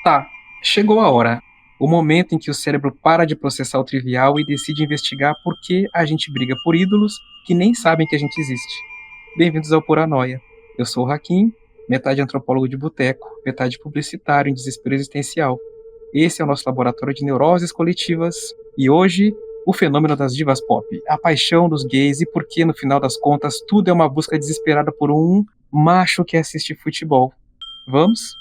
Tá, chegou a hora. O momento em que o cérebro para de processar o trivial e decide investigar por que a gente briga por ídolos que nem sabem que a gente existe. Bem-vindos ao Puranoia. Eu sou o Hakim, metade antropólogo de boteco, metade publicitário em desespero existencial. Esse é o nosso laboratório de neuroses coletivas e hoje o fenômeno das divas pop, a paixão dos gays e por que no final das contas tudo é uma busca desesperada por um macho que assiste futebol. Vamos?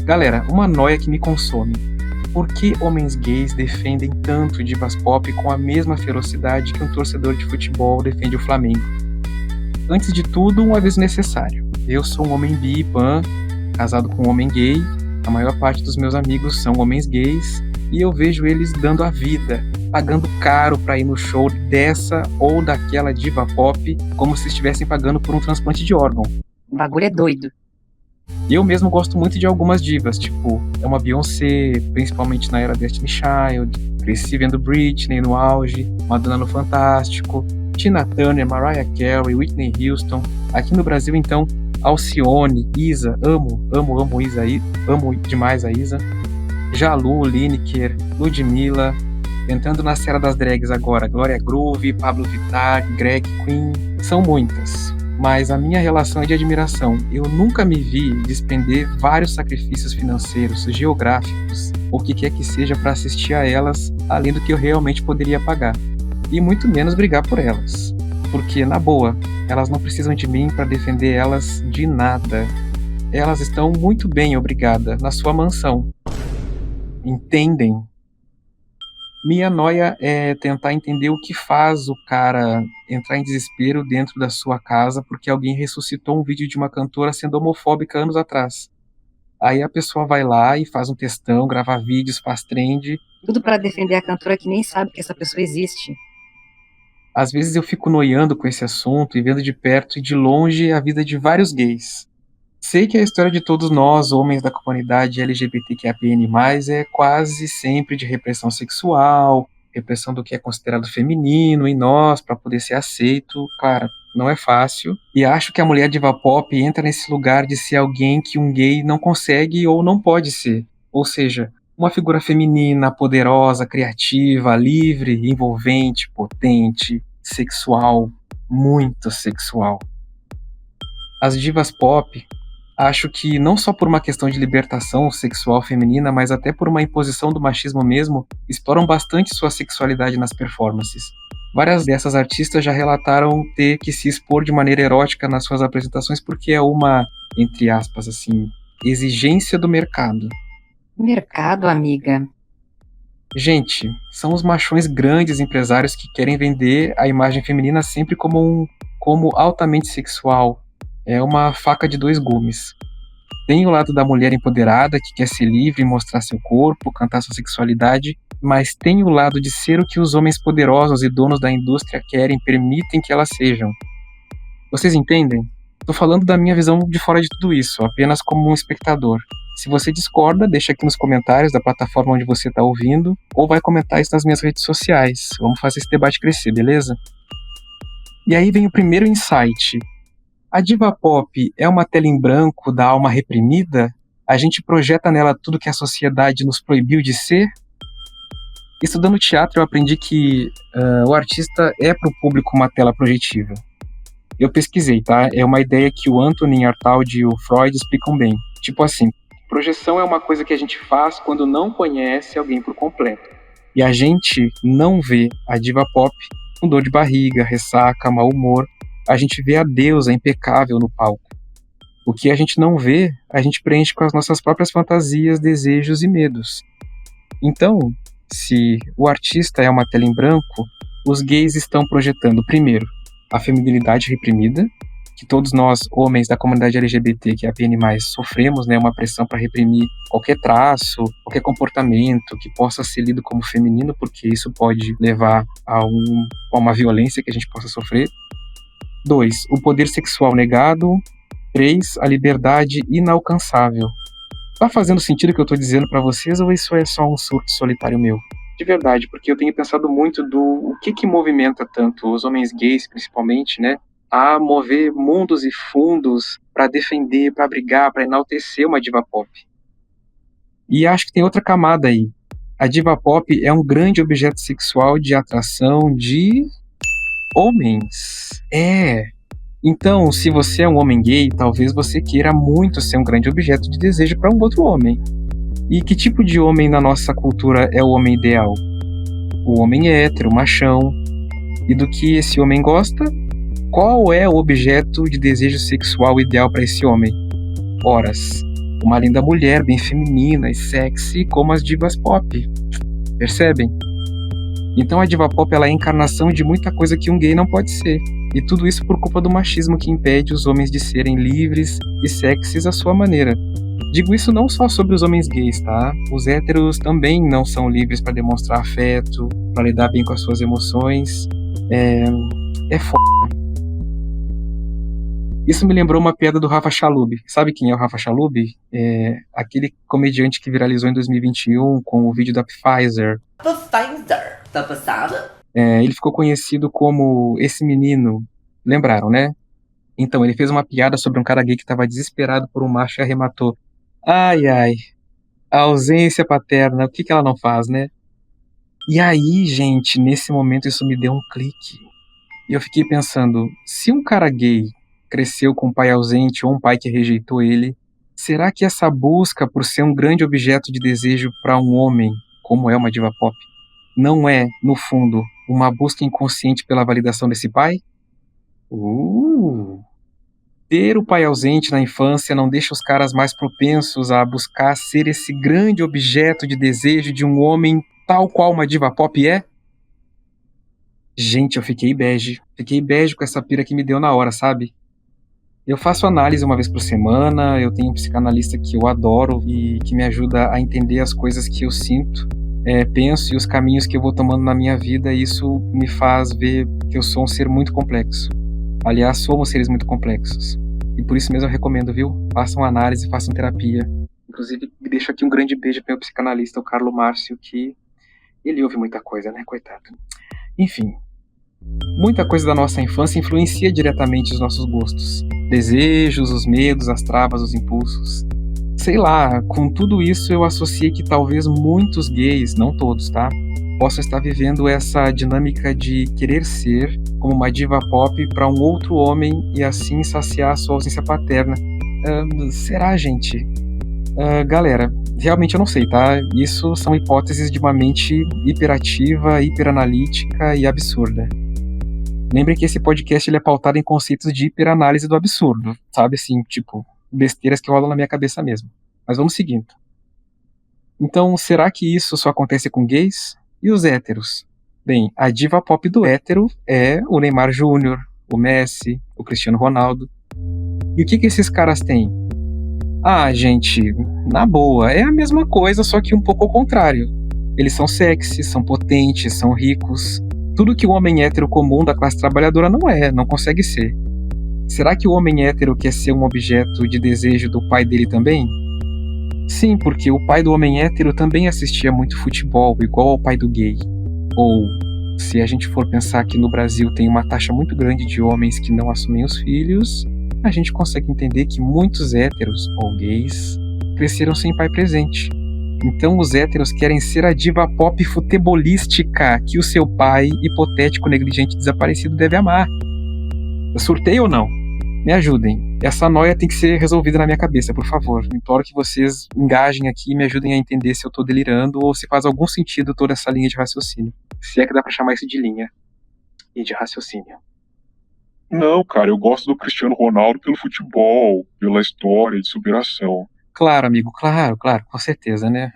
Galera, uma noia que me consome. Por que homens gays defendem tanto divas pop com a mesma ferocidade que um torcedor de futebol defende o Flamengo? Antes de tudo, um aviso necessário. Eu sou um homem bi, pan, casado com um homem gay. A maior parte dos meus amigos são homens gays e eu vejo eles dando a vida, pagando caro pra ir no show dessa ou daquela diva pop, como se estivessem pagando por um transplante de órgão. O bagulho é doido. Eu mesmo gosto muito de algumas divas, tipo, é uma Beyoncé, principalmente na era Destiny Child, cresci vendo Britney no auge, Madonna no Fantástico, Tina Turner, Mariah Carey, Whitney Houston. Aqui no Brasil, então, Alcione, Isa, amo Isa, amo demais a Isa. Jalu, Lineker, Ludmilla, entrando na série das drags agora, Glória Groove, Pablo Vittar, Greg Queen, são muitas. Mas a minha relação é de admiração. Eu nunca me vi despender vários sacrifícios financeiros, geográficos, ou o que quer que seja para assistir a elas, além do que eu realmente poderia pagar. E muito menos brigar por elas. Porque, na boa, elas não precisam de mim para defender elas de nada. Elas estão muito bem, obrigada, na sua mansão. Entendem? Minha noia é tentar entender o que faz o cara entrar em desespero dentro da sua casa porque alguém ressuscitou um vídeo de uma cantora sendo homofóbica anos atrás. Aí a pessoa vai lá e faz um textão, grava vídeos, faz trend. Tudo pra defender a cantora que nem sabe que essa pessoa existe. Às vezes eu fico noiando com esse assunto e vendo de perto e de longe a vida de vários gays. Sei que a história de todos nós, homens da comunidade LGBTQIAPN+, é quase sempre de repressão sexual, repressão do que é considerado feminino em nós para poder ser aceito. Claro, não é fácil. E acho que a mulher diva pop entra nesse lugar de ser alguém que um gay não consegue ou não pode ser. Ou seja, uma figura feminina, poderosa, criativa, livre, envolvente, potente, sexual, muito sexual. As divas pop, acho que não só por uma questão de libertação sexual feminina, mas até por uma imposição do machismo mesmo, exploram bastante sua sexualidade nas performances. Várias dessas artistas já relataram ter que se expor de maneira erótica nas suas apresentações porque é uma, entre aspas, assim, exigência do mercado. Mercado, amiga. Gente, são os machões grandes empresários que querem vender a imagem feminina sempre como altamente sexual. É uma faca de dois gumes. Tem o lado da mulher empoderada, que quer ser livre, mostrar seu corpo, cantar sua sexualidade, mas tem o lado de ser o que os homens poderosos e donos da indústria querem, permitem que elas sejam. Vocês entendem? Tô falando da minha visão de fora de tudo isso, apenas como um espectador. Se você discorda, deixa aqui nos comentários da plataforma onde você está ouvindo, ou vai comentar isso nas minhas redes sociais. Vamos fazer esse debate crescer, beleza? E aí vem o primeiro insight. A diva pop é uma tela em branco da alma reprimida? A gente projeta nela tudo que a sociedade nos proibiu de ser? Estudando teatro, eu aprendi que o artista é para o público uma tela projetiva. Eu pesquisei, tá? É uma ideia que o Antonin Artaud e o Freud explicam bem. Tipo assim, projeção é uma coisa que a gente faz quando não conhece alguém por completo. E a gente não vê a diva pop com dor de barriga, ressaca, mau humor. A gente vê a deusa impecável no palco. O que a gente não vê, a gente preenche com as nossas próprias fantasias, desejos e medos. Então, se o artista é uma tela em branco, os gays estão projetando, primeiro, a feminilidade reprimida, que todos nós, homens da comunidade LGBT, que é a PN+, sofremos, né, uma pressão para reprimir qualquer traço, qualquer comportamento que possa ser lido como feminino, porque isso pode levar a uma violência que a gente possa sofrer. 2. O poder sexual negado. 3. A liberdade inalcançável. Tá fazendo sentido o que eu tô dizendo pra vocês ou isso é só um surto solitário meu? De verdade, porque eu tenho pensado muito o que movimenta tanto os homens gays, principalmente, né? a mover mundos e fundos para defender, para brigar, para enaltecer uma diva pop. E acho que tem outra camada aí. A diva pop é um grande objeto sexual de atração de homens. Então, se você é um homem gay, talvez você queira muito ser um grande objeto de desejo para um outro homem. E que tipo de homem na nossa cultura é o homem ideal? O homem hétero, machão. E do que esse homem gosta? Qual é o objeto de desejo sexual ideal para esse homem? Horas. Uma linda mulher, bem feminina e sexy, como as divas pop. Percebem? Então a diva pop ela é a encarnação de muita coisa que um gay não pode ser. E tudo isso por culpa do machismo que impede os homens de serem livres e sexys à sua maneira. Digo isso não só sobre os homens gays, tá? Os héteros também não são livres para demonstrar afeto, para lidar bem com as suas emoções. É foda. Isso me lembrou uma piada do Rafa Chalub. Sabe quem é o Rafa Chalub? É aquele comediante que viralizou em 2021 com o vídeo da Pfizer. Pfizer, tá passado? Ele ficou conhecido como esse menino. Lembraram, né? Então, ele fez uma piada sobre um cara gay que estava desesperado por um macho e arrematou. Ai, ai, a ausência paterna, o que ela não faz, né? E aí, gente, nesse momento isso me deu um clique. E eu fiquei pensando, se um cara gay cresceu com um pai ausente ou um pai que rejeitou ele, será que essa busca por ser um grande objeto de desejo para um homem, como é uma diva pop, não é, no fundo, uma busca inconsciente pela validação desse pai? Ter o pai ausente na infância não deixa os caras mais propensos a buscar ser esse grande objeto de desejo de um homem tal qual uma diva pop é? Gente, eu fiquei bege. Fiquei bege com essa pira que me deu na hora, sabe? Eu faço análise uma vez por semana, eu tenho um psicanalista que eu adoro e que me ajuda a entender as coisas que eu sinto, penso e os caminhos que eu vou tomando na minha vida, e isso me faz ver que eu sou um ser muito complexo. Aliás, somos seres muito complexos. E por isso mesmo eu recomendo, viu? Façam análise, façam terapia. Inclusive, deixo aqui um grande beijo para o meu psicanalista, o Carlo Márcio, que ele ouve muita coisa, né? Coitado. Enfim, muita coisa da nossa infância influencia diretamente os nossos gostos. Desejos, os medos, as travas, os impulsos. Sei lá, com tudo isso eu associei que talvez muitos gays, não todos, tá? Possam estar vivendo essa dinâmica de querer ser como uma diva pop para um outro homem e assim saciar a sua ausência paterna. Será, gente? Galera, realmente eu não sei, tá? Isso são hipóteses de uma mente hiperativa, hiperanalítica e absurda. Lembrem que esse podcast ele é pautado em conceitos de hiperanálise do absurdo, sabe? Assim, tipo, besteiras que rolam na minha cabeça mesmo. Mas vamos seguindo. Então, será que isso só acontece com gays? E os héteros? Bem, a diva pop do hétero é o Neymar Júnior, o Messi, o Cristiano Ronaldo. E o que esses caras têm? Ah, gente, na boa, é a mesma coisa, só que um pouco ao contrário. Eles são sexy, são potentes, são ricos. Tudo que o homem hétero comum da classe trabalhadora não é, não consegue ser. Será que o homem hétero quer ser um objeto de desejo do pai dele também? Sim, porque o pai do homem hétero também assistia muito futebol, igual ao pai do gay. Ou, se a gente for pensar que no Brasil tem uma taxa muito grande de homens que não assumem os filhos, a gente consegue entender que muitos héteros, ou gays, cresceram sem pai presente. Então os héteros querem ser a diva pop futebolística que o seu pai, hipotético, negligente, desaparecido, deve amar. Eu surtei ou não? Me ajudem. Essa noia tem que ser resolvida na minha cabeça, por favor. Imploro que vocês engajem aqui e me ajudem a entender se eu tô delirando ou se faz algum sentido toda essa linha de raciocínio. Se é que dá pra chamar isso de linha. E de raciocínio. Não, cara, eu gosto do Cristiano Ronaldo pelo futebol, pela história de superação. Claro, amigo, claro, com certeza, né?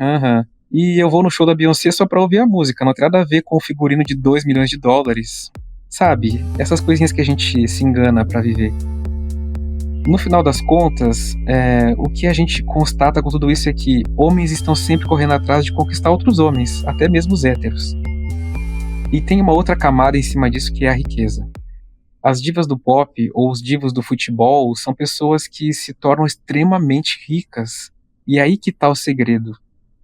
E eu vou no show da Beyoncé só pra ouvir a música, não tem nada a ver com o figurino de 2 milhões de dólares. Sabe, essas coisinhas que a gente se engana pra viver. No final das contas, o que a gente constata com tudo isso é que homens estão sempre correndo atrás de conquistar outros homens, até mesmo os héteros. E tem uma outra camada em cima disso que é a riqueza. As divas do pop ou os divos do futebol são pessoas que se tornam extremamente ricas. E é aí que tá o segredo.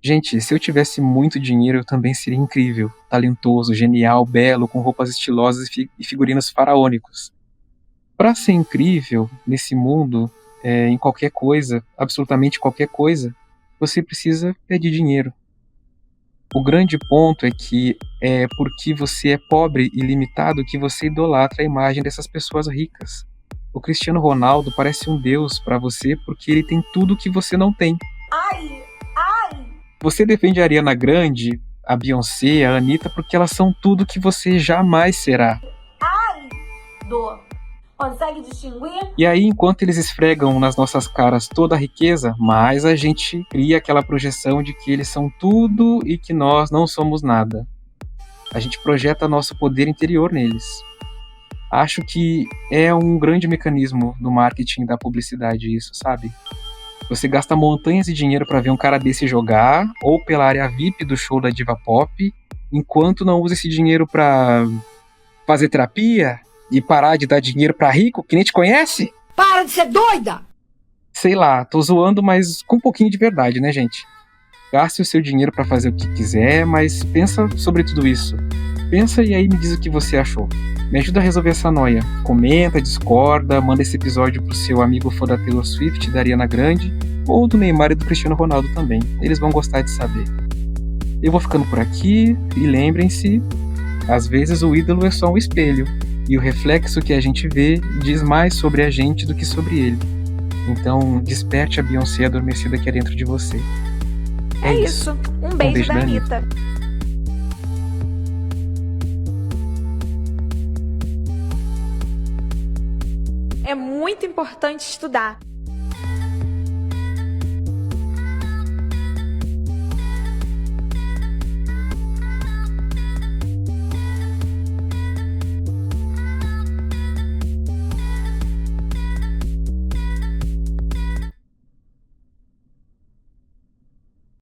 Gente, se eu tivesse muito dinheiro, eu também seria incrível, talentoso, genial, belo, com roupas estilosas e figurinos faraônicos. Para ser incrível nesse mundo, em qualquer coisa, absolutamente qualquer coisa, você precisa de dinheiro. O grande ponto é que é porque você é pobre e limitado que você idolatra a imagem dessas pessoas ricas. O Cristiano Ronaldo parece um deus para você porque ele tem tudo que você não tem. Ai, ai, Você defende a Ariana Grande, a Beyoncé, a Anitta porque elas são tudo que você jamais será. ai, dor. Consegue distinguir? E aí, enquanto eles esfregam nas nossas caras toda a riqueza, mais a gente cria aquela projeção de que eles são tudo e que nós não somos nada. A gente projeta nosso poder interior neles. Acho que é um grande mecanismo no marketing da publicidade isso, sabe? Você gasta montanhas de dinheiro para ver um cara desse jogar, ou pela área VIP do show da diva pop, enquanto não usa esse dinheiro para fazer terapia e parar de dar dinheiro para rico que nem te conhece? Para de ser doida! Sei lá, tô zoando, mas com um pouquinho de verdade, né, gente? Gaste o seu dinheiro para fazer o que quiser, mas pensa sobre tudo isso. Pensa e aí me diz o que você achou. Me ajuda a resolver essa noia. Comenta, discorda, manda esse episódio pro seu amigo fã da Taylor Swift, da Ariana Grande, ou do Neymar e do Cristiano Ronaldo também. Eles vão gostar de saber. Eu vou ficando por aqui e lembrem-se, às vezes o ídolo é só um espelho, e o reflexo que a gente vê diz mais sobre a gente do que sobre ele. Então, desperte a Beyoncé adormecida que é dentro de você. É isso. Um beijo da Anitta. É muito importante estudar.